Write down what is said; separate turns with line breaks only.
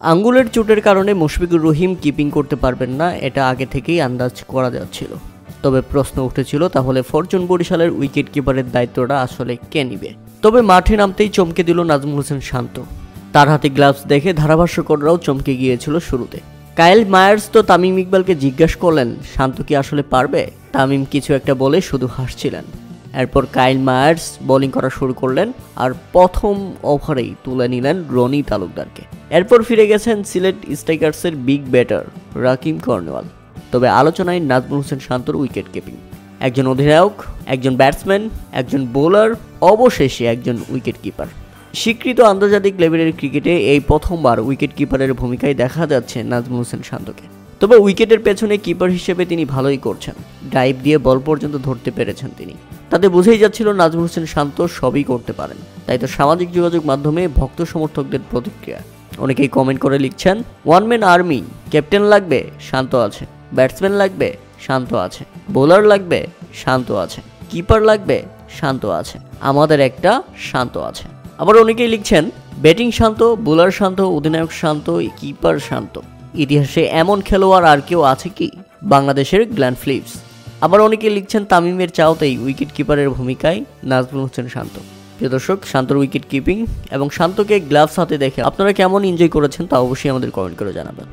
আঙ্গুলের চোটের কারণে মুশফিকুর রহিম কিপিং করতে পারবেন না, এটা আগে থেকেই আন্দাজ করা যাচ্ছিল। তবে প্রশ্ন উঠেছিল তাহলে ফরচুন বরিশালের উইকেট কিপারের দায়িত্বটা আসলে কে নিবে। তবে মাঠে নামতেই চমকে দিল নাজমুল হোসেন শান্ত। তার হাতে গ্লাভস দেখে ধারাভাষ্যকররাও চমকে গিয়েছিল শুরুতে। কাইল মায়ার্স তো তামিম ইকবালকে জিজ্ঞাসা করলেন শান্ত কি আসলে পারবে। তামিম কিছু একটা বলে শুধু হাসছিলেন। এরপর কাইল মায়ার্স বোলিং করা শুরু করলেন আর প্রথম ওভারেই তুলে নিলেন রনি তালুকদারকে। এরপর ফিরে গেছেন সিলেট স্ট্রাইকার্সের বিগ ব্যাটার রাকিম কর্নেওয়াল। তবে আলোচনায় নাজমুল হোসেন শান্তর উইকেট কিপিং। একজন অধিনায়ক, একজন ব্যাটসম্যান, একজন বোলার, অবশেষে একজন উইকেট কিপার। স্বীকৃত আন্তর্জাতিক লেভেলের ক্রিকেটে এই প্রথমবার উইকেট কিপারের ভূমিকায় দেখা যাচ্ছে নাজমুল হোসেন শান্তকে। তবে উইকেটের পেছনে কিপার হিসেবে তিনি ভালোই করছেন। ডাইভ দিয়ে বল পর্যন্ত ধরতে পেরেছেন তিনি। তাতে বুঝেই যাচ্ছিল নাজমুল হোসেন শান্ত সবই করতে পারেন। তাই তো সামাজিক যোগাযোগ মাধ্যমে ভক্ত সমর্থকদের প্রতিক্রিয়া। অনেকেই কমেন্ট করে লিখছেন, ওয়ান ম্যান আর্মি, ক্যাপ্টেন লাগবে, শান্ত আছে। ব্যাটসম্যান লাগবে, শান্ত আছে। বোলার লাগবে, শান্ত আছে। কিপার লাগবে, শান্ত আছে। আমাদের একটা শান্ত আছে। আবার অনেকেই লিখছেন, ব্যাটিং শান্ত, বোলার শান্ত, অধিনায়ক শান্ত, কিপার শান্ত। ইতিহাসে এমন খেলোয়াড় আর কেউ আছে কি? বাংলাদেশের গ্ল্যান ফিলিপস। আবার অনেকেই লিখছেন তামিমের চাওতেই উইকেট কিপারের ভূমিকায় নাজমুল হোসেন শান্ত। প্রিয় দর্শক, শান্তর উইকেট কিপিং এবং শান্তকে গ্লাভস হাতে দেখে আপনারা কেমন এনজয় করেছেন তা অবশ্যই আমাদের কমেন্ট করে জানাবেন।